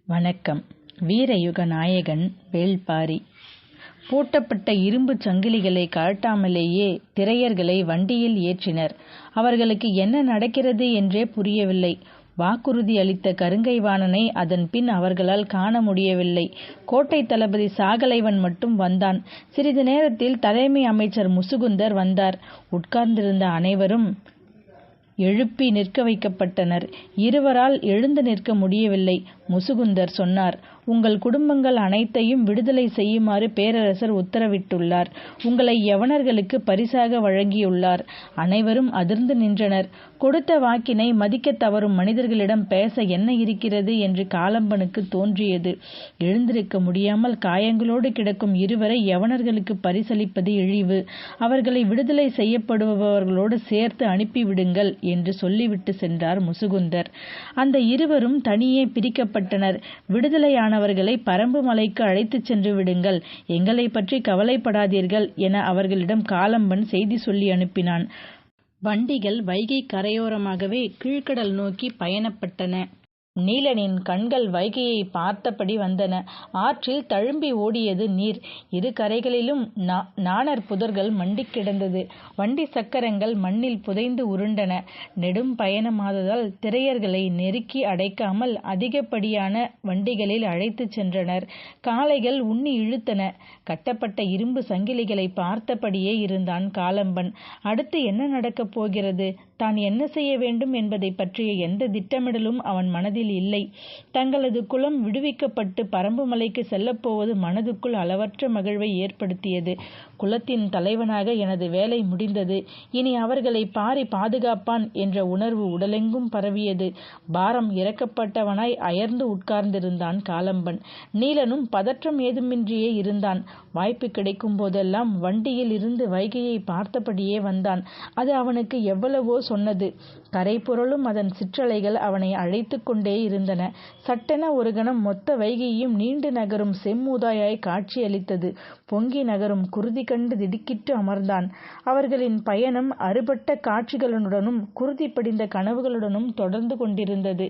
வணக்கம். வீரயுக நாயகன் வேள்பாரி. பூட்டப்பட்ட இரும்புச் சங்கிலிகளை கழட்டாமலேயே திரையர்களை வண்டியில் ஏற்றினர். அவர்களுக்கு என்ன நடக்கிறது என்றே புரியவில்லை. வாக்குறுதி அளித்த கருங்கைவாணனை அதன் பின் அவர்களால் காண முடியவில்லை. கோட்டை தளபதி சாகலைவன் மட்டும் வந்தான். சிறிது நேரத்தில் தலைமை அமைச்சர் முசுகுந்தர் வந்தார். உட்கார்ந்திருந்த அனைவரும் எழுப்பி நிற்க வைக்கப்பட்டனர். இருவரால் எழுந்து நிற்க முடியவில்லை. முசுகுந்தர் சொன்னார், உங்கள் குடும்பங்கள் அனைத்தையும் விடுதலை செய்யுமாறு பேரரசர் உத்தரவிட்டுள்ளார். உங்களை யவனர்களுக்கு பரிசாக வழங்கியுள்ளார். அனைவரும் அதிர்ந்து நின்றனர். கொடுத்த வாக்கினை மதிக்க தவறும் மனிதர்களிடம் பேச என்ன இருக்கிறது என்று காலம்பனுக்கு தோன்றியது. எழுந்திருக்க முடியாமல் காயங்களோடு கிடக்கும் இருவரை யவனர்களுக்கு பரிசளிப்பது இழிவு. அவர்களை விடுதலை செய்யப்படுபவர்களோடு சேர்த்து அனுப்பிவிடுங்கள் என்று சொல்லிவிட்டு சென்றார் முசுகுந்தர். அந்த இருவரும் தனியே பிரிக்கப்பட்டனர். விடுதலையானவர்களை பரம்பு மலைக்கு அழைத்துச் சென்று விடுங்கள், எங்களை பற்றி கவலைப்படாதீர்கள் என அவர்களிடம் காலம்பன் செய்தி சொல்லி அனுப்பினான். வண்டிகள் வைகை கரையோரமாகவே கீழ்க்கடல் நோக்கி பயணப்பட்டன. நீலனின் கண்கள் வைகையை பார்த்தபடி வந்தன. ஆற்றில் தழும்பி ஓடியது நீர். இரு கரைகளிலும் நாணர் புதர்கள் மண்டி கிடந்தது. வண்டி சக்கரங்கள் மண்ணில் புதைந்து உருண்டன. நெடும் பயணமாததால் திரையர்களை நெருக்கி அடைக்காமல் அதிகப்படியான வண்டிகளில் அழைத்துச் சென்றனர். காளைகள் உண்ணி இழுத்தன. கட்டப்பட்ட இரும்பு சங்கிலிகளை பார்த்தபடியே இருந்தான் காலம்பன். அடுத்து என்ன நடக்கப் போகிறது, தான் என்ன செய்ய வேண்டும் என்பதை பற்றிய எந்த திட்டமிடலும் அவன் மனதில் இல்லை. தங்களது குலம் விடுவிக்கப்பட்டு பரம்பு மலைக்கு செல்லப்போவது மனதுக்குள் அளவற்ற மகிழ்வை ஏற்படுத்தியது. குலத்தின் தலைவனாக எனது வேலை முடிந்தது. இனி அவர்களை பாரி பாதுகாப்பான் என்ற உணர்வு உடலெங்கும் பரவியது. பாரம் இறக்கப்பட்டவனாய் அயர்ந்து உட்கார்ந்திருந்தான் காலம்பன். நீலனும் பதற்றம் ஏதுமின்றியே இருந்தான். வாய்ப்பு கிடைக்கும் போதெல்லாம் வண்டியில் இருந்து வைகையை பார்த்தபடியே வந்தான். அது அவனுக்கு எவ்வளவோ சொன்னது. கரை புரளும் அதன் சிற்றலைகள் அவனை அழைத்து கொண்டே இருந்தன. சட்டென ஒரு கணம் மொத்த வைகையும் நீண்டு நகரும் செம்மூதாயாய் காட்சியளித்தது. பொங்கி நகரும் குருதி கண்டு திடுக்கிட்டு அமர்ந்தான். அவர்களின் பயணம் அறுபட்ட காட்சிகளுடனும் குருதி படிந்த கனவுகளுடனும் தொடர்ந்து கொண்டிருந்தது.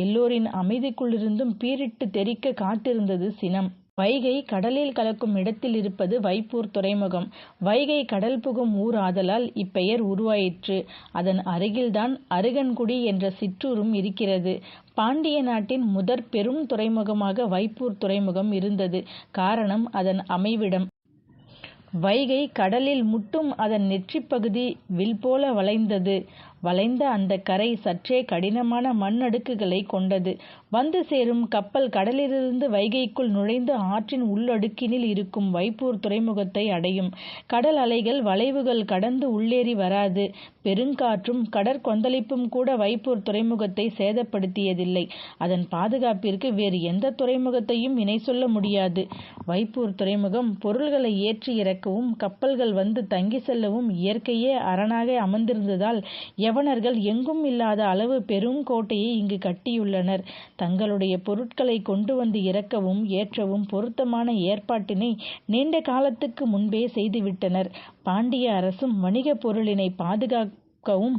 எல்லோரின் அமைதிக்குள்ளிருந்தும் பீரிட்டு தெறிக்க காத்திருந்தது சினம். வைகை கடலில் கலக்கும் இடத்தில் இருப்பது வைப்பூர் துறைமுகம். வைகை கடல் புகும் ஊர் ஆதலால் இப்பெயர் உருவாயிற்று. அதன் அருகில்தான் அருகன்குடி என்ற சிற்றூரும் இருக்கிறது. பாண்டிய நாட்டின் முதற் பெரும் துறைமுகமாக வைப்பூர் துறைமுகம் இருந்தது. காரணம் அதன் அமைவிடம். வைகை கடலில் முட்டும் அதன் நெற்றிப்பகுதி வில் போல வளைந்தது. வளைந்த அந்த கரை சற்றே கடினமான மண்ணடுக்குகளை கொண்டது. வந்து சேரும் கப்பல் கடலிலிருந்து வைகைக்குள் நுழைந்து ஆற்றின் உள்ளடுக்கினில் இருக்கும் வைப்பூர் துறைமுகத்தை அடையும். கடல் அலைகள் வளைவுகள் கடந்து உள்ளேறி வராது. பெருங்காற்றும் கடற்கொந்தளிப்பும் கூட வைப்பூர் துறைமுகத்தை சேதப்படுத்தியதில்லை. அதன் பாதுகாப்பிற்கு வேறு எந்த துறைமுகத்தையும் இணை சொல்ல முடியாது. வைப்பூர் துறைமுகம் பொருள்களை ஏற்றி இறக்கவும் கப்பல்கள் வந்து தங்கி செல்லவும் இயற்கையே அரணாக அமர்ந்திருந்ததால் யவனர்கள் எங்கும் இல்லாத அளவு பெரும் கோட்டையை இங்கு கட்டியுள்ளனர். தங்களுடைய பொருட்களை கொண்டு வந்து இறக்கவும் ஏற்றவும் பொருத்தமான ஏற்பாட்டினை நீண்ட காலத்துக்கு முன்பே செய்துவிட்டனர். பாண்டிய அரசும் வணிக பொருளினை பாதுகாக்கவும்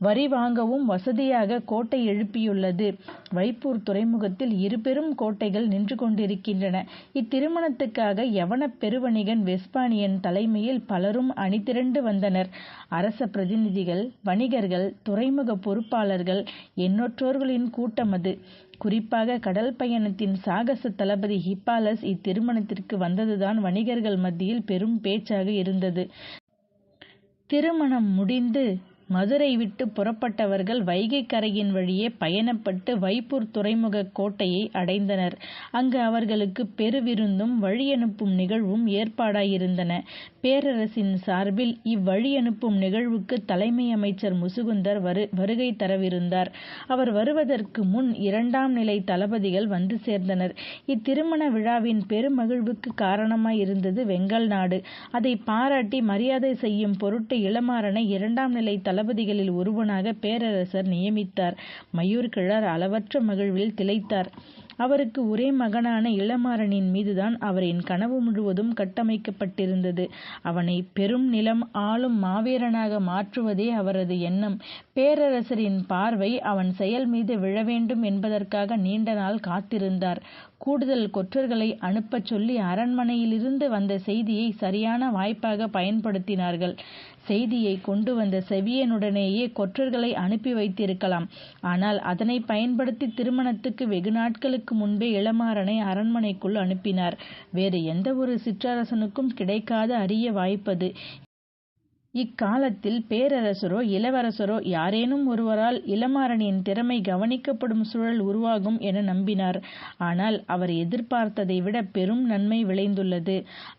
வரி வாங்கவும் வசதியாக கோட்டை எழுப்பியுள்ளது. வைப்பூர் துறைமுகத்தில் இரு பெரும் கோட்டைகள் நின்று கொண்டிருக்கின்றன. இத்திருமணத்துக்காக யவன பெருவணிகன் வெஸ்பானியன் தலைமையில் பலரும் அணிதிரண்டு வந்தனர். அரச பிரதிநிதிகள், வணிகர்கள், துறைமுக பொறுப்பாளர்கள், எண்ணற்றோர்களின் கூட்டம் அது. குறிப்பாக கடல் பயணத்தின் சாகச தளபதி ஹிப்பாலஸ் இத்திருமணத்திற்கு வந்ததுதான் வணிகர்கள் மத்தியில் பெரும் பேச்சாக இருந்தது. திருமணம் முடிந்து மதுரை விட்டு புறப்பட்டவர்கள் வைகை கரையின் வழியே பயணப்பட்டு வைப்பூர் துறைமுக கோட்டையை அடைந்தனர். அங்கு அவர்களுக்கு பெருவிருந்தும் வழியனுப்பும் நிகழ்வும் ஏற்பாடாயிருந்தன. பேரரசின் சார்பில் இவ்வழியனுப்பும் நிகழ்வுக்கு தலைமை அமைச்சர் முசுகுந்தர் வருகை தரவிருந்தார். அவர் வருவதற்கு முன் 2ஆம் நிலை தளபதிகள் வந்து சேர்ந்தனர். இத்திருமண விழாவின் பெருமகிழ்வுக்கு காரணமாயிருந்தது வெங்கல் நாடு. அதை பாராட்டி மரியாதை செய்யும் பொருட்டு இளமாறனை 2ஆம் நிலை தளபதிகளில் ஒருவனாக பேரரசர் நியமித்தார். மயூர் கிழார் அளவற்ற மகிழ்வில் திளைத்தார். அவருக்கு ஒரே மகனான இளமாறனின் மீதுதான் அவரின் கனவு முழுவதும் கட்டமைக்கப்பட்டிருந்தது. அவனை பெரும் நிலம் ஆளும் மாவீரனாக மாற்றுவதே அவரது எண்ணம். பேரரசரின் பார்வை அவன் செயல் மீது விழ வேண்டும் என்பதற்காக நீண்ட நாள் காத்திருந்தார். கூடுதல் கொற்றர்களை அனுப்பச் சொல்லி அரண்மனையிலிருந்து வந்த செய்தியை சரியான வாய்ப்பாக பயன்படுத்தினார்கள். செய்தியை கொண்டு வந்த செவியனுடனேயே கொற்றர்களை அனுப்பி வைத்திருக்கலாம். ஆனால் அதனை பயன்படுத்தி திருமணத்துக்கு வெகு நாட்களுக்கு முன்பே இளமாறனை அரண்மனைக்குள் அனுப்பினார். வேறு எந்த ஒரு சிற்றரசனுக்கும் கிடைக்காத அரிய வாய்ப்பது. இக்காலத்தில் பேரரசரோ இளவரசரோ யாரேனும் ஒருவரால் இளமாறனின் திறமை கவனிக்கப்படும் சூழல் உருவாகும் என நம்பினார். ஆனால் அவர் எதிர்பார்த்ததை விட பெரும் நன்மை விளைந்துள்ளது.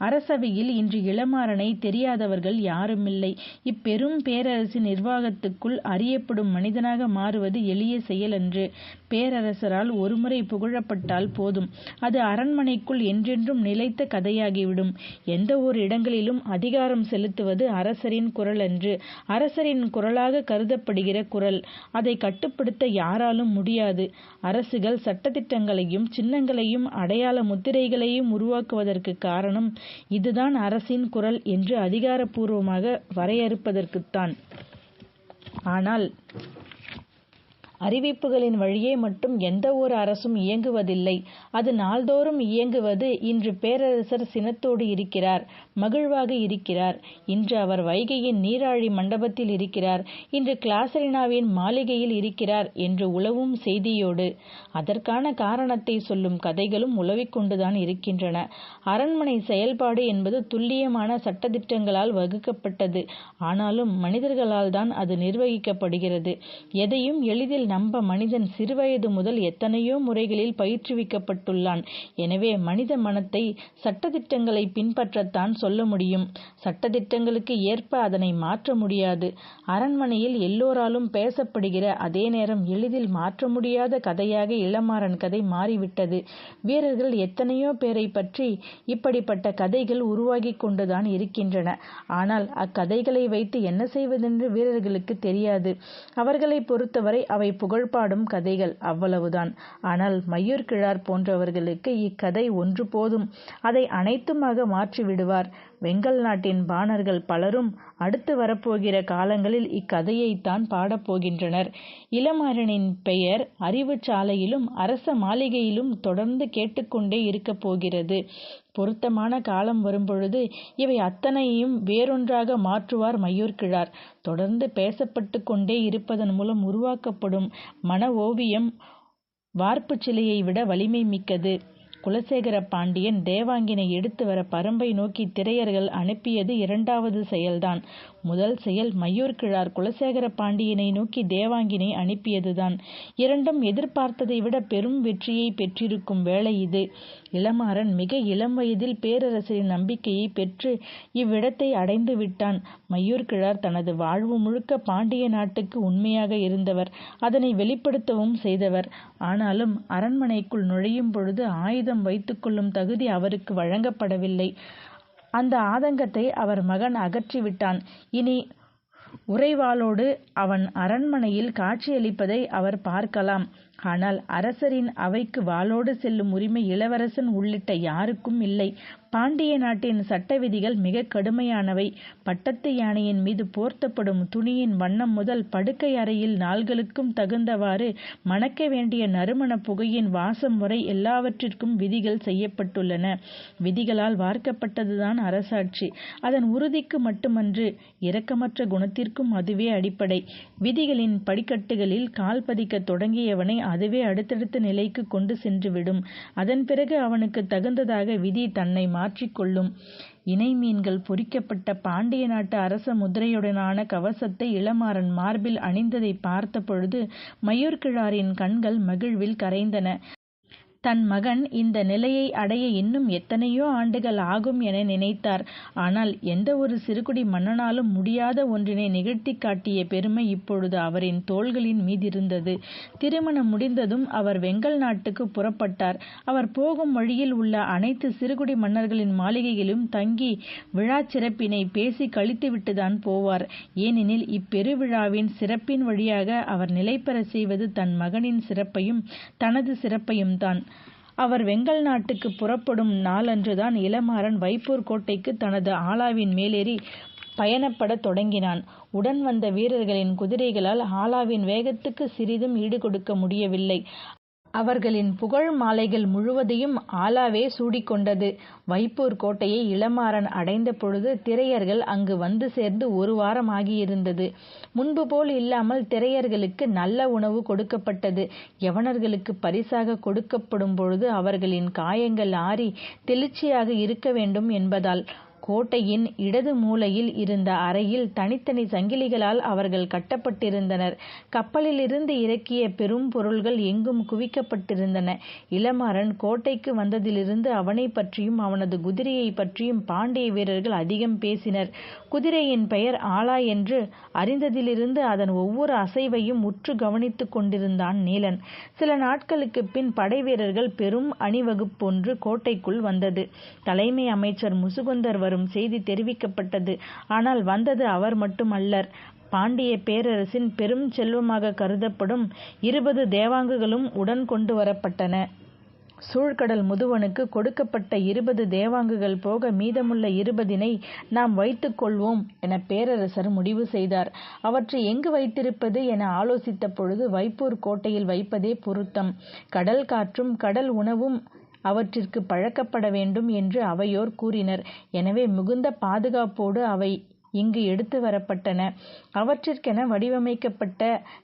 அரசவையில் இன்று இளமாறனை தெரியாதவர்கள் யாருமில்லை. இப்பெரும் பேரரசின் நிர்வாகத்துக்குள் அறியப்படும் மனிதனாக மாறுவது எளிய செயலன்று. பேரரசரால் ஒருமுறை புகழப்பட்டால் போதும், அது அரண்மனைக்குள் என்றென்றும் நிலைத்த கதையாகிவிடும். எந்த ஒரு இடங்களிலும் அதிகாரம் செலுத்துவது அரசரின் குரல் அன்று, அரசரின் குரலாக கருதப்படுகிற குரல். அதை கட்டுப்படுத்த யாராலும் முடியாது. அரசுகள் சட்டதிட்டங்களையும் சின்னங்களையும் அடையாள முத்திரைகளையும் உருவாக்குவதற்கு காரணம் இதுதான், அரசின் குரல் என்று அதிகாரப்பூர்வமாக வரையறுப்பதற்குத்தான். ஆனால் அறிவிப்புகளின் வழியே மட்டும் எந்த ஒரு அரசும் இயங்குவதில்லை. அது நாள்தோறும் இயங்குவது. இன்று பேரரசர் சினத்தோடு இருக்கிறார், மகிழ்வாக இருக்கிறார். இன்று அவர் வைகையின் நீராழி மண்டபத்தில் இருக்கிறார், இன்று கிளாசரினாவின் மாளிகையில் இருக்கிறார் என்று உலவும் செய்தியோடு அதற்கான காரணத்தை சொல்லும் கதைகளும் உலவிக்கொண்டுதான் இருக்கின்றன. அரண்மனை செயல்பாடு என்பது துல்லியமான சட்டதிட்டங்களால் வகுக்கப்பட்டது. ஆனாலும் மனிதர்களால் தான் அது நிர்வகிக்கப்படுகிறது. எதையும் எளிதில் நம்ப மனிதன் சிறுவயது முதல் எத்தனையோ முறைகளில் பயிற்றுவிக்கப்பட்டுள்ளான். எனவே மனித மனத்தை சட்டதிட்டங்களை பின்பற்றத்தான் சொல்ல முடியும். சட்டதிட்டங்களுக்கு ஏற்ப அதனை மாற்ற முடியாது. அரண்மனையில் எல்லோராலும் பேசப்படுகிற அதே நேரம் எளிதில் மாற்ற முடியாத கதையாக இளமாறன் கதை மாறிவிட்டது. வீரர்கள் எத்தனையோ பேரை பற்றி இப்படிப்பட்ட கதைகள் உருவாகி கொண்டுதான் இருக்கின்றன. ஆனால் அக்கதைகளை வைத்து என்ன செய்வதென்று வீரர்களுக்கு தெரியாது. அவர்களை பொறுத்தவரை அவை புகழ்பாடும் கதைகள், அவ்வளவுதான். ஆனால் மையூர்கிழார் போன்றவர்களுக்கு இக்கதை ஒன்று போதும். அதை அனைத்துமாக மாற்றிவிடுவார். வெங்கல் நாட்டின் பாணர்கள் பலரும் அடுத்து வரப்போகிற காலங்களில் இக்கதையைத்தான் பாடப்போகின்றனர். இளமாறனின் பெயர் அறிவு சாலையிலும் அரச மாளிகையிலும் தொடர்ந்து கேட்டுக்கொண்டே இருக்கப் போகிறது. பொருத்தமான காலம் வரும்பொழுது இவை அத்தனையும் வேறொன்றாக மாற்றுவார் மையூர்கிழார். தொடர்ந்து பேசப்பட்டு கொண்டே இருப்பதன் மூலம் உருவாக்கப்படும் மன ஓவியம் வார்ப்பு சிலையை விட வலிமை மிக்கது. குலசேகர பாண்டியன் தேவாங்கினை எடுத்து வர பரம்பை நோக்கி திரையர்கள் அனுப்பியது இரண்டாவது செயல்தான். முதல் செயல் மையூர்கிழார் குலசேகர பாண்டியனை நோக்கி தேவாங்கினை அனுப்பியதுதான். இரண்டும் எதிர்பார்த்ததை விட பெரும் வெற்றியை பெற்றிருக்கும் வேளை இது. இளமாறன் மிக இளம் வயதில் பேரரசரின் நம்பிக்கையை பெற்று இவ்விடத்தை அடைந்து விட்டான். மையூர்கிழார் தனது வாழ்வு முழுக்க பாண்டிய நாட்டுக்கு உண்மையாக இருந்தவர், அதனை வெளிப்படுத்தவும் செய்தவர். ஆனாலும் அரண்மனைக்குள் நுழையும் பொழுது ஆயுதம் வைத்துக்கொள்ளும் தகுதி அவருக்கு வழங்கப்படவில்லை. அந்த ஆதங்கத்தை அவர் மகன் அகற்றிவிட்டான். இனி உறைவாளோடு அவன் அரண்மனையில் காட்சியளிப்பதை அவர் பார்க்கலாம். ஆனால் அரசரின் அவைக்கு வாளோடு செல்லும் உரிமை இளவரசன் உள்ளிட்ட யாருக்கும் இல்லை. பாண்டிய நாட்டின் சட்ட விதிகள் மிக கடுமையானவை. பட்டத்து யானையின் மீது போர்த்தப்படும் துணியின் வண்ணம் முதல் படுக்கை அறையில் நாள்களுக்கும் தகுந்தவாறு மணக்க வேண்டிய நறுமண புகையின் வாசம் வரை எல்லாவற்றிற்கும் விதிகள் செய்யப்பட்டுள்ளன. விதிகளால் வார்க்கப்பட்டதுதான் அரசாட்சி. அதன் உறுதிக்கு மட்டுமன்று, இரக்கமற்ற குணத்திற்கும் அதுவே அடிப்படை. விதிகளின் படிக்கட்டுகளில் கால் பதிக்க தொடங்கியவனை அதுவே அடுத்தடுத்த நிலைக்கு கொண்டு சென்றுவிடும். அதன் பிறகு அவனுக்கு தகுந்ததாக விதி தன்னை மாற்றிக்கொள்ளும். இணை மீன்கள் பொறிக்கப்பட்ட பாண்டிய நாட்டு அரச முத்திரையுடனான கவசத்தை இளமாறன் மார்பில் அணிந்ததை பார்த்த பொழுது மையூர்கிழாரின் கண்கள் மகிழ்வில் கரைந்தன. தன் மகன் இந்த நிலையை அடைய இன்னும் எத்தனையோ ஆண்டுகள் ஆகும் என நினைத்தார். ஆனால் எந்த ஒரு சிறுகுடி மன்னனாலும் முடியாத ஒன்றினை நிகழ்த்தி காட்டிய பெருமை இப்பொழுது அவரின் தோள்களின் மீதிருந்தது. திருமணம் முடிந்ததும் அவர் வெங்கல் நாட்டுக்கு புறப்பட்டார். அவர் போகும் வழியில் உள்ள அனைத்து சிறுகுடி மன்னர்களின் மாளிகையிலும் தங்கி விழா சிறப்பினை பேசி கழித்துவிட்டுதான் போவார். ஏனெனில் இப்பெருவிழாவின் சிறப்பின் வழியாக அவர் நிலைபெற செய்வது தன் மகனின் சிறப்பையும் தனது சிறப்பையும் தான். அவர் வெங்கல் நாட்டுக்கு புறப்படும் நாளன்றுதான் இளமாறன் வைப்பூர் கோட்டைக்கு தனது ஆலாவின் மேலேறி பயணப்படத் தொடங்கினான். உடன் வந்த வீரர்களின் குதிரைகளால் ஆலாவின் வேகத்துக்கு சிறிதும் ஈடுகொடுக்க முடியவில்லை. அவர்களின் புகழ் மாலைகள் முழுவதையும் ஆலாவே சூடிக்கொண்டது. வைப்பூர் கோட்டையை இளமாறன் அடைந்த பொழுது திரையர்கள் அங்கு வந்து சேர்ந்து 1 வாரம் ஆகியிருந்தது. முன்பு போல் இல்லாமல் திரையர்களுக்கு நல்ல உணவு கொடுக்கப்பட்டது. யவனர்களுக்கு பரிசாக கொடுக்கப்படும் பொழுது அவர்களின் காயங்கள் ஆறி தெளிச்சியாக இருக்க வேண்டும் என்பதால் கோட்டையின் இடது மூலையில் இருந்த அறையில் தனித்தனி சங்கிலிகளால் அவர்கள் கட்டப்பட்டிருந்தனர். கப்பலிலிருந்து இறக்கிய பெரும் பொருள்கள் எங்கும் குவிக்கப்பட்டிருந்தன. இளமாறன் கோட்டைக்கு வந்ததிலிருந்து அவனை பற்றியும் அவனது குதிரையை பற்றியும் பாண்டிய வீரர்கள் அதிகம் பேசினர். குதிரையின் பெயர் ஆலா என்று அறிந்ததிலிருந்து அதன் ஒவ்வொரு அசைவையும் உற்று கவனித்து கொண்டிருந்தான் நீலன். சில நாட்களுக்கு பின் படை வீரர்கள் பெரும் அணிவகுப்பொன்று கோட்டைக்குள் வந்தது. தலைமை அமைச்சர் முசுகுந்தர் வரும் செய்தி தெரிவிக்கப்பட்டது. ஆனால் வந்தது அவர் மட்டுமல்லர். பாண்டிய பேரரசின் பெரும் செல்வமாக கருதப்படும் 20 தேவாங்குகளும் உடன் கொண்டு வரப்பட்டன. சூழ்கடல் முதுவனுக்கு கொடுக்கப்பட்ட 20 தேவாங்குகள் போக மீதமுள்ள 20 நாம் வைத்துக் கொள்வோம் என பேரரசர் முடிவு செய்தார். அவற்றை எங்கு வைத்திருப்பது என ஆலோசித்த பொழுது வைப்பூர் கோட்டையில் வைப்பதே பொருத்தம். கடல் காற்றும் கடல் உணவும் அவற்றிற்கு பழக்கப்பட வேண்டும் என்று அவையோர் கூறினர். எனவே மிகுந்த பாதுகாப்போடு அவை இங்கு எடுத்து வரப்பட்டன. அவற்றிற்கென வடிவமைக்கப்பட்ட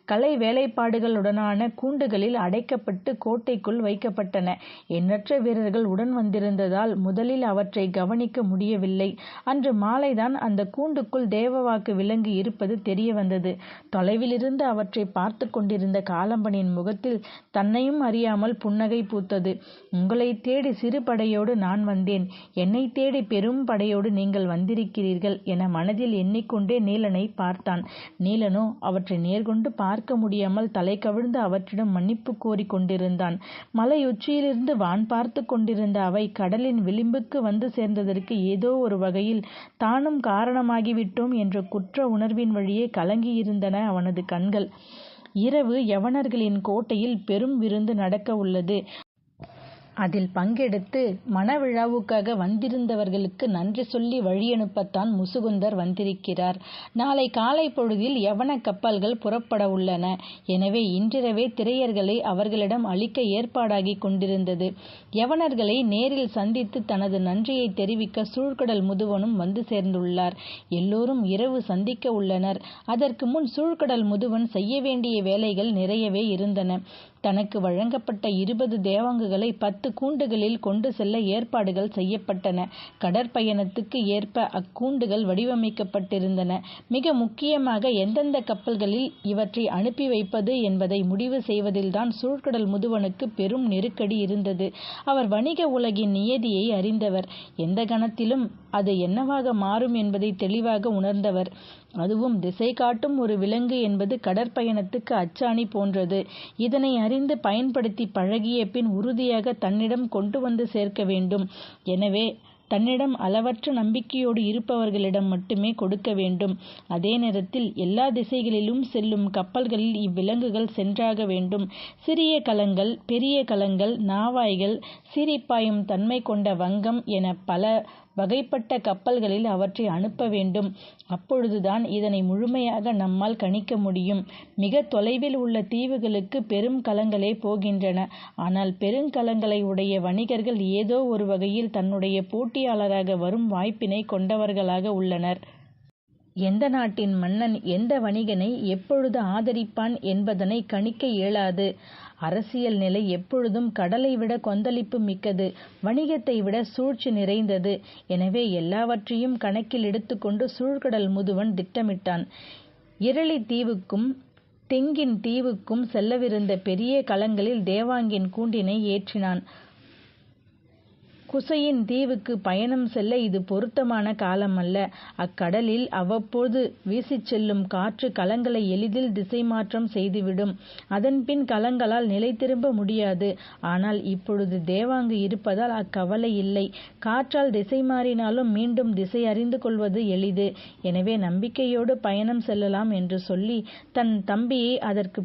கலை வேலைப்பாடுகளுடனான கூண்டுகளில் அடைக்கப்பட்டு கோட்டைக்குள் வைக்கப்பட்டன. எண்ணற்ற வீரர்கள் உடன் வந்திருந்ததால் முதலில் அவற்றை கவனிக்க முடியவில்லை. அன்று மாலைதான் அந்த கூண்டுக்குள் தேவவாக்கு விலங்கு இருப்பது தெரிய வந்தது. தொலைவிலிருந்து அவற்றை பார்த்து கொண்டிருந்த காலம்பனின் முகத்தில் தன்னையும் அறியாமல் புன்னகை பூத்தது. உங்களை தேடி சிறு படையோடு நான் வந்தேன், என்னை தேடி பெரும் படையோடு நீங்கள் வந்திருக்கிறீர்கள் என மனதில் எண்ணிக்கொண்டே நீலனை பார்த்தான். நீலனோ அவற்றை நேர்கொண்டு பார்க்க முடியாமல் தலை கவிழ்ந்து அவற்றிடம் மன்னிப்பு கோரி கொண்டிருந்தான். மலையுச்சியிலிருந்து வான் பார்த்து கொண்டிருந்த அவை கடலின் விளிம்புக்கு வந்து சேர்ந்ததற்கு ஏதோ ஒரு வகையில் தானும் காரணமாகிவிட்டோம் என்ற குற்ற உணர்வின் வழியே கலங்கியிருந்தன அவனது கண்கள். இரவு யவனர்களின் கோட்டையில் பெரும் விருந்து நடக்க உள்ளது. அதில் பங்கெடுத்து மணவிழாவுக்காக வந்திருந்தவர்களுக்கு நன்றி சொல்லி வழியனுப்பத்தான் முசுகுந்தர் வந்திருக்கிறார். நாளை காலை பொழுதில் யவன கப்பல்கள் புறப்பட உள்ளன. எனவே இன்றிரவே திரையர்களை அவர்களிடம் அளிக்க ஏற்பாடாகி கொண்டிருந்தது. யவனர்களை நேரில் சந்தித்து தனது நன்றியை தெரிவிக்க சூழ்கடல் முதுவனும் வந்து சேர்ந்துள்ளார். எல்லோரும் இரவு சந்திக்க உள்ளனர். அதற்கு முன் சூழ்கடல் முதுவன் செய்ய வேண்டிய வேலைகள் நிறையவே இருந்தன. தனக்கு வழங்கப்பட்ட 20 தேவாங்குகளை 10 கூண்டுகளில் கொண்டு செல்ல ஏற்பாடுகள் செய்யப்பட்டன. கடற்பயணத்துக்கு ஏற்ப அக்கூண்டுகள் வடிவமைக்கப்பட்டிருந்தன. மிக முக்கியமாக எந்தெந்த கப்பல்களில் இவற்றை அனுப்பி வைப்பது என்பதை முடிவு செய்வதில்தான் சூழ்கடல் முதுவனுக்கு பெரும் நெருக்கடி இருந்தது. அவர் வணிக உலகின் நியதியை அறிந்தவர். எந்த கணத்திலும் அது என்னவாக மாறும் என்பதை தெளிவாக உணர்ந்தவர். அதுவும் திசை காட்டும் ஒரு விலங்கு என்பது கடற்பயணத்துக்கு அச்சாணி போன்றது. இதனை அறிந்து பயன்படுத்தி பழகிய பின் உறுதியாக தன்னிடம் கொண்டு வந்து சேர்க்க வேண்டும். எனவே தன்னிடம் அளவற்ற நம்பிக்கையோடு இருப்பவர்களிடம் மட்டுமே கொடுக்க வேண்டும். அதே நேரத்தில் எல்லா திசைகளிலும் செல்லும் கப்பல்களில் இவ்விலங்குகள் சென்றாக வேண்டும். சிறிய கலங்கள், பெரிய கலங்கள், நாவாய்கள், சீறிப்பாயும் தன்மை கொண்ட வங்கம் என பல வகைப்பட்ட கப்பல்களில் அவற்றை அனுப்ப வேண்டும். அப்பொழுதுதான் இதனை முழுமையாக நம்மால் கணிக்க முடியும். மிக தொலைவில் உள்ள தீவுகளுக்கு பெரும் கலங்களே போகின்றன. ஆனால் பெருங்கலங்களை உடைய வணிகர்கள் ஏதோ ஒரு வகையில் தன்னுடைய போட்டியாளராக வரும் வாய்ப்பினை கொண்டவர்களாக உள்ளனர். எந்த நாட்டின் மன்னன் எந்த வணிகனை எப்பொழுது ஆதரிப்பான் என்பதனை கணிக்க இயலாது. அரசியல் நிலை எப்பொழுதும் கடலை விட கொந்தளிப்பு மிக்கது, வணிகத்தை விட சூழ்ச்சி நிறைந்தது. எனவே எல்லாவற்றையும் கணக்கில் எடுத்துக்கொண்டு சூழ்கடல் முதுவன் திட்டமிட்டான். இரளி தீவுக்கும் தெங்கின் தீவுக்கும் செல்லவிருந்த பெரிய கலங்களில் தேவாங்கின் கூண்டினை ஏற்றினான். குசையின் தீவுக்கு பயணம் செல்ல இது பொருத்தமான காலம் அல்ல. அக்கடலில் அவ்வப்போது வீசிச் செல்லும் காற்று கலங்களை எளிதில் திசை மாற்றம் செய்துவிடும். அதன்பின் கலங்களால் நிலை திரும்ப முடியாது. ஆனால் இப்பொழுது தேவாங்கு இருப்பதால் அக்கவலை இல்லை. காற்றால் திசை மாறினாலும் மீண்டும் திசை அறிந்து கொள்வது எளிது. எனவே நம்பிக்கையோடு பயணம் செல்லலாம் என்று சொல்லி தன் தம்பியை அதற்கு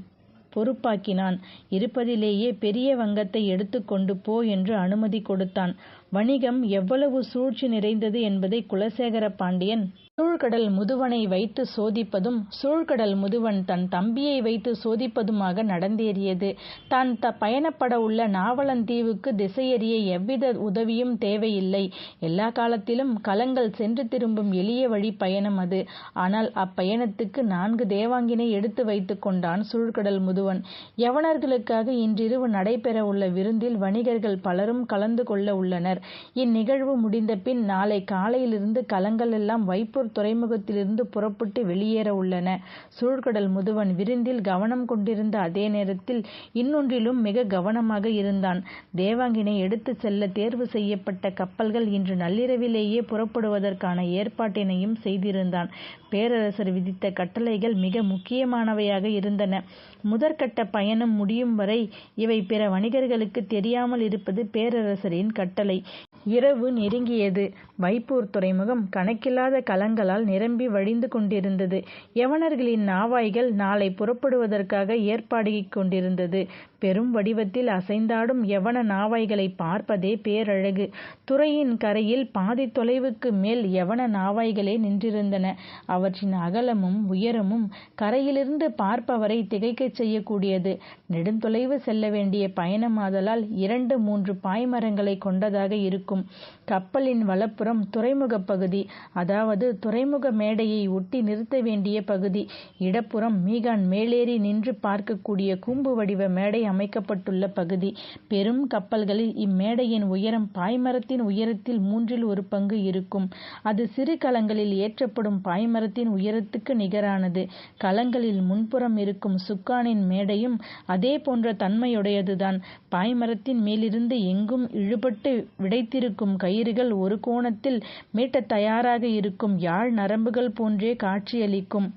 பொறுப்பாக்கினான். இருப்பதிலேயே பெரிய வங்கத்தை எடுத்துக்கொண்டு போ என்று அனுமதி கொடுத்தான். வணிகம் எவ்வளவு சூழ்ச்சி நிறைந்தது என்பதை குலசேகர பாண்டியன் சூழ்கடல் முதுவனை வைத்து சோதிப்பதும் சூழ்கடல் முதுவன் தன் தம்பியை வைத்து சோதிப்பதுமாக நடந்தேறியது. தான் பயணப்பட உள்ள நாவலந்தீவுக்கு திசையறிய எவ்வித உதவியும் தேவையில்லை. எல்லா காலத்திலும் கலங்கள் சென்று திரும்பும் எளிய வழி பயணம் அது. ஆனால் அப்பயணத்துக்கு 4 தேவாங்கினை எடுத்து வைத்து கொண்டான் சூழ்கடல் முதுவன். யவனர்களுக்காக இன்றிரவு நடைபெற உள்ள விருந்தில் வணிகர்கள் பலரும் கலந்து கொள்ள உள்ளனர். இந்நிகழ்வு முடிந்த பின் நாளை காலையிலிருந்து கலங்கள் எல்லாம் வைப்பூர் துறைமுகத்திலிருந்து புறப்பட்டு வெளியேற உள்ளன. சூழ்கடல் முதுவன் விருந்தில் கவனம் கொண்டிருந்த அதே நேரத்தில் இன்னொன்றிலும் மிக கவனமாக இருந்தான். தேவாங்கினை எடுத்து செல்ல தேர்வு செய்யப்பட்ட கப்பல்கள் இன்று நள்ளிரவிலேயே புறப்படுவதற்கான ஏற்பாட்டினையும் செய்திருந்தான். பேரரசர் விதித்த கட்டளைகள் மிக முக்கியமானவையாக இருந்தன. முதற்கட்ட பயணம் முடியும் வரை இவை பிற வணிகர்களுக்கு தெரியாமல் இருப்பது பேரரசரின் கட்டளை. இரவு நெருங்கியது. வைப்பூர் துறைமுகம் கணக்கில்லாத கலங்களால் நிரம்பி வழிந்து கொண்டிருந்தது. யவனர்களின் நாவாய்கள் நாளை புறப்படுவதற்காக ஏற்பாடிக் கொண்டிருந்தது. பெரும் வடிவத்தில் அசைந்தாடும் யவன நாவாய்களை பார்ப்பதே பேரழகு. துறையின் கரையில் பாதி தொலைவுக்கு மேல் யவன நாவாய்களே நின்றிருந்தன. அவற்றின் அகலமும் உயரமும் கரையிலிருந்து பார்ப்பவரை திகைக்கச் செய்யக்கூடியது. நெடுந்தொலைவு செல்ல வேண்டிய பயணமாதலால் 2-3 பாய்மரங்களை கொண்டதாக இருக்கும். கப்பலின் வலப்புறம் துறைமுக பகுதி, அதாவது துறைமுக மேடையை ஒட்டி நிறுத்த வேண்டிய பகுதி. இடப்புறம் மீகான் மேலேறி நின்று பார்க்கக்கூடிய கூம்பு வடிவ மேடை அமைக்கப்பட்டுள்ள பகுதி. பெரும் கப்பல்களில் இம்மேடையின் உயரம் பாய்மரத்தின் உயரத்தில் 1/3 பங்கு இருக்கும். அது சிறு கலங்களில் ஏற்றப்படும் பாய்மரத்தின் உயரத்துக்கு நிகரானது. கலங்களில் முன்புறம் இருக்கும் சுக்கானின் மேடையும் அதே போன்ற தன்மையுடையதுதான். பாய்மரத்தின் மேலிருந்து எங்கும் இழுபட்டு விடைத்திருக்கும் கயிறுகள் ஒரு கோணத்தில் மீட்டத் தயாராக இருக்கும் யாழ் நரம்புகள் போன்றே காட்சியளிக்கும்.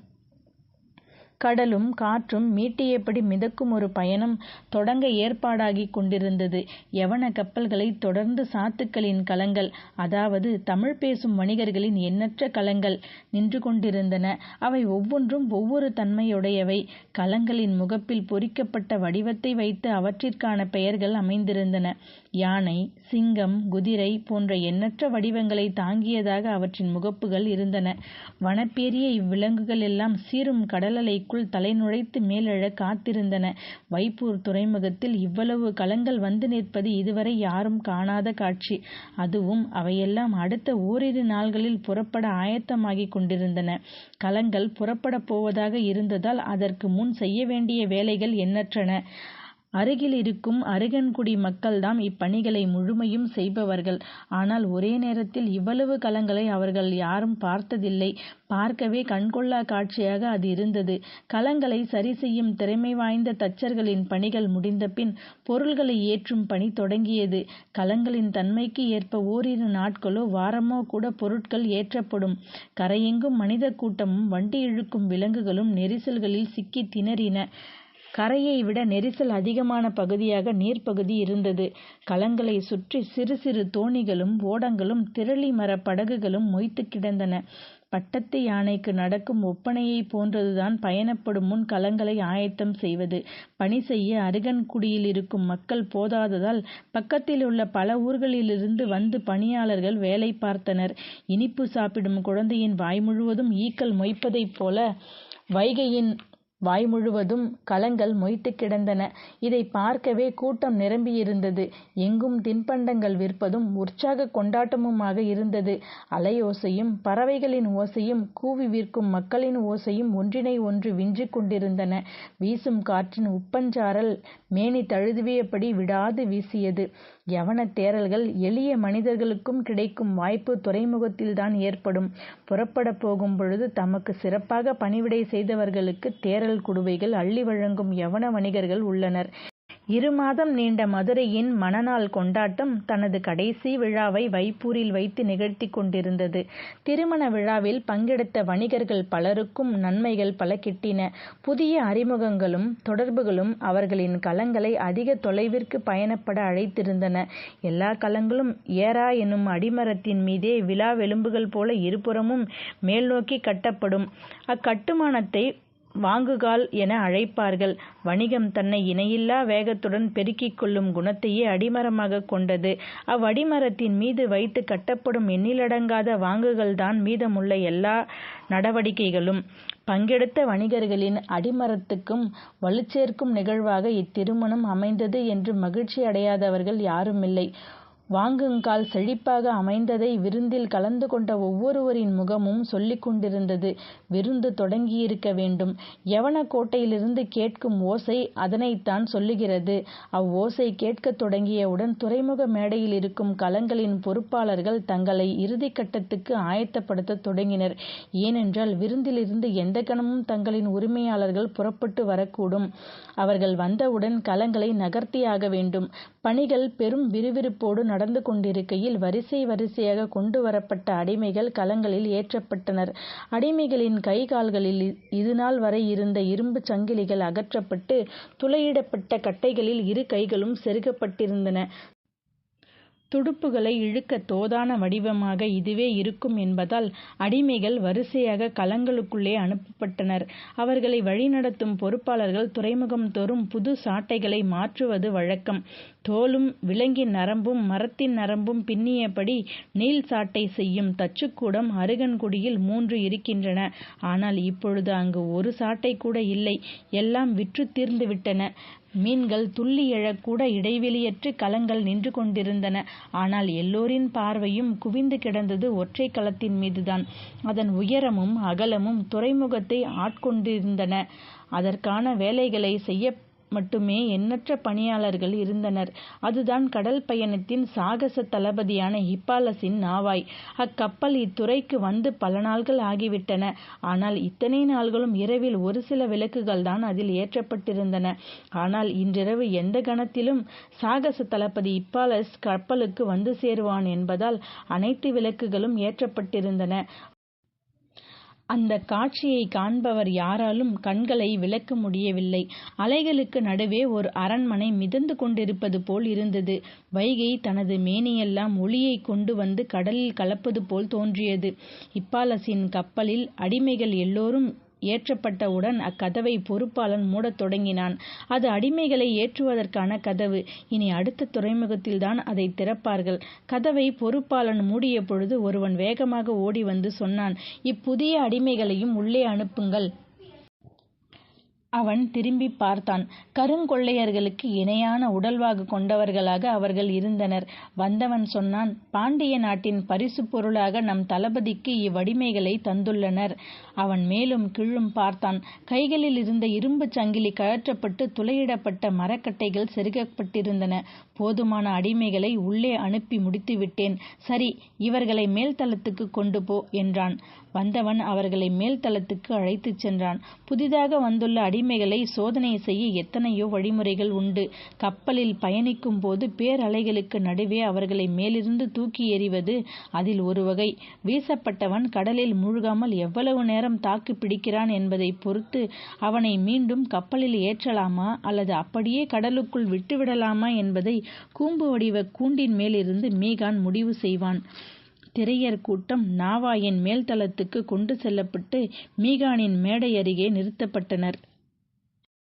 கடலும் காற்றும் மீட்டியபடி மிதக்கும் ஒரு பயணம் தொடங்க ஏற்பாடாகிக் கொண்டிருந்தது. யவன கப்பல்களை தொடர்ந்து சாத்துக்களின் கலங்கள், அதாவது தமிழ் பேசும் வணிகர்களின் எண்ணற்ற கலங்கள் நின்று கொண்டிருந்தன. அவை ஒவ்வொன்றும் ஒவ்வொரு தன்மையுடையவை. கலங்களின் முகப்பில் பொறிக்கப்பட்ட வடிவத்தை வைத்து அவற்றிற்கான பெயர்கள் அமைந்திருந்தன. யானை, சிங்கம், குதிரை போன்ற எண்ணற்ற வடிவங்களை தாங்கியதாக அவற்றின் முகப்புகள் இருந்தன. வனப்பேறிய இவ்விலங்குகள் எல்லாம் சீரும் கடலலைக்குள் தலைநுழைத்து மேலெழ காத்திருந்தன. வைப்பூர் துறைமுகத்தில் இவ்வளவு கலங்கள் வந்து நிற்பது இதுவரை யாரும் காணாத காட்சி. அதுவும் அவையெல்லாம் அடுத்த ஓரிரு நாள்களில் புறப்பட ஆயத்தமாகிக் கொண்டிருந்தன. கலங்கள் புறப்படப் போவதாக இருந்ததால் அதற்கு முன் செய்ய வேண்டிய வேலைகள் எண்ணற்றன. அருகில் இருக்கும் அருகன்குடி மக்கள்தாம் இப்பணிகளை முழுமையும் செய்பவர்கள். ஆனால் ஒரே நேரத்தில் இவ்வளவு கலங்களை அவர்கள் யாரும் பார்த்ததில்லை. பார்க்கவே கண்கொள்ளா காட்சியாக அது இருந்தது. கலங்களை சரி செய்யும் திறமை வாய்ந்த தச்சர்களின் பணிகள் முடிந்த பின் பொருள்களை ஏற்றும் பணி தொடங்கியது. கலங்களின் தன்மைக்கு ஏற்ப ஓரிரு நாட்களோ வாரமோ கூட பொருட்கள் ஏற்றப்படும். கரையெங்கும் மனித கூட்டமும் வண்டி இழுக்கும் விலங்குகளும் நெரிசல்களில் சிக்கி திணறின. கரையை விட நெரிசல் அதிகமான பகுதியாக நீர்ப்பகுதி இருந்தது. கலங்களை சுற்றி சிறு சிறு தோணிகளும் ஓடங்களும் திரளி மர படகுகளும் மொய்த்து கிடந்தன. பட்டத்து யானைக்கு நடக்கும் ஒப்பனையை போன்றதுதான் பயணப்படும் முன் கலங்களை ஆயத்தம் செய்வது. பணி செய்ய அருகன்குடியில் இருக்கும் மக்கள் போதாததால் பக்கத்தில் உள்ள பல ஊர்களிலிருந்து வந்து பணியாளர்கள் வேலை பார்த்தனர். இனிப்பு சாப்பிடும் குழந்தையின் வாய் முழுவதும் ஈக்கள் மொய்ப்பதைப் போல வைகையின் வாய் முழுவதும் கலங்கள் மொய்த்து கிடந்தன. இதை பார்க்கவே கூட்டம் நிரம்பியிருந்தது. எங்கும் தின்பண்டங்கள் விற்பதும் உற்சாக கொண்டாட்டமுமாக இருந்தது. அலையோசையும் பறவைகளின் ஓசையும் கூவி விற்கும் மக்களின் ஓசையும் ஒன்றினை ஒன்று விஞ்சிக் கொண்டிருந்தன. வீசும் காற்றின் உப்பஞ்சாரல் மேனி தழுவியபடி விடாது வீசியது. யவன தேரல்கள் எளிய மனிதர்களுக்கும் கிடைக்கும் வாய்ப்பு துறைமுகத்தில்தான் ஏற்படும். புறப்பட போகும் பொழுது தமக்கு சிறப்பாக பணிவிடை செய்தவர்களுக்கு தேரல் குடுவைகள் அள்ளி வழங்கும் யவன வணிகர்கள் உள்ளனர். 2 மாதம் நீண்ட மதுரையின் மணநாள் கொண்டாட்டம் தனது கடைசி விழாவை வைப்பூரில் வைத்து நிகழ்த்தி கொண்டிருந்தது. திருமண விழாவில் பங்கெடுத்த வணிகர்கள் பலருக்கும் நன்மைகள் பல கிட்டின. புதிய அறிமுகங்களும் தொடர்புகளும் அவர்களின் கலங்களை அதிக தொலைவிற்கு பயணப்பட அழைத்திருந்தன. எல்லா கலங்களும் ஏரா எனும் அடிமரத்தின் மீதே விலா வெலும்புகள் போல இருபுறமும் மேல் நோக்கி கட்டப்படும். அக்கட்டுமானத்தை வாங்குகால் என அழைப்பார்கள். வணிகம் தன்னை இணையில்லா வேகத்துடன் பெருக்கிக் கொள்ளும் குணத்தையே அடிமரமாக கொண்டது. அவ்வடிமரத்தின் மீது வைத்து கட்டப்படும் எண்ணிலடங்காத வாங்குகள்தான் மீதமுள்ள எல்லா நடவடிக்கைகளும். பங்கெடுத்த வணிகர்களின் அடிமரத்துக்கும் வலுச்சேர்க்கும் நிகழ்வாக இத்திருமணம் அமைந்தது என்று மகிழ்ச்சி அடையாதவர்கள் யாருமில்லை. வாங்குங்கால் செழிப்பாக அமைந்ததை விருந்தில் கலந்து கொண்ட ஒவ்வொருவரின் முகமும் சொல்லிக் கொண்டிருந்தது. விருந்து தொடங்கியிருக்க வேண்டும். யவன கோட்டையிலிருந்து கேட்கும் ஓசை அதனைத்தான் சொல்லுகிறது. அவ்வோசை கேட்கத் தொடங்கியவுடன் துறைமுக மேடையில் இருக்கும் களங்களின் பொறுப்பாளர்கள் தங்களை இறுதி கட்டத்துக்கு ஆயத்தப்படுத்தத் தொடங்கினர். ஏனென்றால் விருந்திலிருந்து எந்த கணமும் தங்களின் உரிமையாளர்கள் புறப்பட்டு வரக்கூடும். அவர்கள் வந்தவுடன் களங்களை நகர்த்தியாக வேண்டும். பணிகள் பெரும் விறுவிறுப்போடு நடந்து கொண்டிருக்கையில் வரிசை வரிசையாக கொண்டு வரப்பட்ட அடிமைகள் களங்களில் ஏற்றப்பட்டனர். அடிமைகளின் கை கால்களில் இதுநாள் வரை இருந்த இரும்புச் சங்கிலிகள் அகற்றப்பட்டு துளையிடப்பட்ட கட்டைகளில் இரு கைகளும் செருகப்பட்டிருந்தன. துடுப்புகளை இழுக்க தோதான வடிவமாக இதுவே இருக்கும் என்பதால் அடிமைகள் வரிசையாக களங்களுக்குள்ளே அனுப்பப்பட்டனர். அவர்களை வழிநடத்தும் பொறுப்பாளர்கள் துறைமுகம் தோறும் புது சாட்டைகளை மாற்றுவது வழக்கம். தோலும் விலங்கின் நரம்பும் மரத்தின் நரம்பும் பின்னியபடி நீள் சாட்டை செய்யும் தச்சுக்கூடம் அருகன்குடியில் 3 இருக்கின்றன. ஆனால் இப்பொழுது அங்கு ஒரு சாட்டை கூட இல்லை. எல்லாம் விற்று தீர்ந்து விட்டன. மீன்கள் துள்ளி எழக்கூட இடைவெளியற்று களங்கள் நின்று கொண்டிருந்தன. ஆனால் எல்லோரின் பார்வையும் குவிந்து கிடந்தது ஒற்றை களத்தின் மீதுதான். அதன் உயரமும் அகலமும் துறைமுகத்தை ஆட்கொண்டிருந்தன. அதற்கான வேலைகளை செய்ய மட்டுமே எண்ணற்ற பணியாளர்கள் இருந்தனர். அதுதான் கடல் பயணத்தின் சாகச தளபதியான ஹிப்பாலஸின் நாவாய். அக்கப்பல் இத்துறைக்கு வந்து பல நாள்கள் ஆகிவிட்டன. ஆனால் இத்தனை நாள்களும் இரவில் ஒரு சில விளக்குகள் தான் அதில் ஏற்றப்பட்டிருந்தன. ஆனால் இன்றிரவு எந்த கணத்திலும் சாகச தளபதி ஹிப்பாலஸ் கப்பலுக்கு வந்து சேருவான் என்பதால் அனைத்து விளக்குகளும் ஏற்றப்பட்டிருந்தன. அந்த காட்சியை காண்பவர் யாராலும் கண்களை விலக்க முடியவில்லை. அலைகளுக்கு நடுவே ஒரு அரண்மனை மிதந்து கொண்டிருப்பது போல் இருந்தது. வைகை தனது மேனியெல்லாம் ஒளியை கொண்டு வந்து கடலில் கலப்பது போல் தோன்றியது. ஹிப்பாலஸின் கப்பலில் அடிமைகள் எல்லோரும் ஏற்றப்பட்டவுடன் அக்கதவை பொறுப்பாளன் மூடத் தொடங்கினான். அது அடிமைகளை ஏற்றுவதற்கான கதவு. இனி அடுத்த துறைமுகத்தில்தான் அதை திறப்பார்கள். கதவை பொறுப்பாளன் மூடிய பொழுது ஒருவன் வேகமாக ஓடி வந்து சொன்னான், இப்புதிய அடிமைகளையும் உள்ளே அனுப்புங்கள். அவன் திரும்பி பார்த்தான். கருங்கொள்ளையர்களுக்கு இணையான உடல்வாகு கொண்டவர்களாக அவர்கள் இருந்தனர். வந்தவன் சொன்னான், பாண்டிய நாட்டின் பரிசு பொருளாக நம் தளபதிக்கு இவ்வடிமைகளை தந்துள்ளனர். அவன் மேலும் கீழும் பார்த்தான். கைகளில் இருந்த இரும்புச் சங்கிலி கழற்றப்பட்டு துளையிடப்பட்ட மரக்கட்டைகள் செருகப்பட்டிருந்தன. போதுமான அடிமைகளை உள்ளே அனுப்பி முடித்துவிட்டேன். சரி, இவர்களை மேல்தளத்துக்கு கொண்டு போ என்றான். வந்தவன் அவர்களை மேல்தளத்துக்கு அழைத்துச் சென்றான். புதிதாக வந்துள்ள அடிமைகளை சோதனை செய்ய எத்தனையோ வழிமுறைகள் உண்டு. கப்பலில் பயணிக்கும் போது பேரலைகளுக்கு நடுவே அவர்களை மேலிருந்து தூக்கி எறிவது அதில் ஒரு வகை. வீசப்பட்டவன் கடலில் மூழ்காமல் எவ்வளவு நேரம் தாக்கு பிடிக்கிறான் என்பதை பொறுத்து அவனை மீண்டும் கப்பலில் ஏற்றலாமா அல்லது அப்படியே கடலுக்குள் விட்டுவிடலாமா என்பதை கூம்பு வடிவ கூண்டின் மேலிருந்து மீகான் முடிவு செய்வான். திரையர் கூட்டம் நாவாயின் மேல்தளத்துக்கு கொண்டு செல்லப்பட்டு மீகானின் மேடை அருகே நிறுத்தப்பட்டனர்.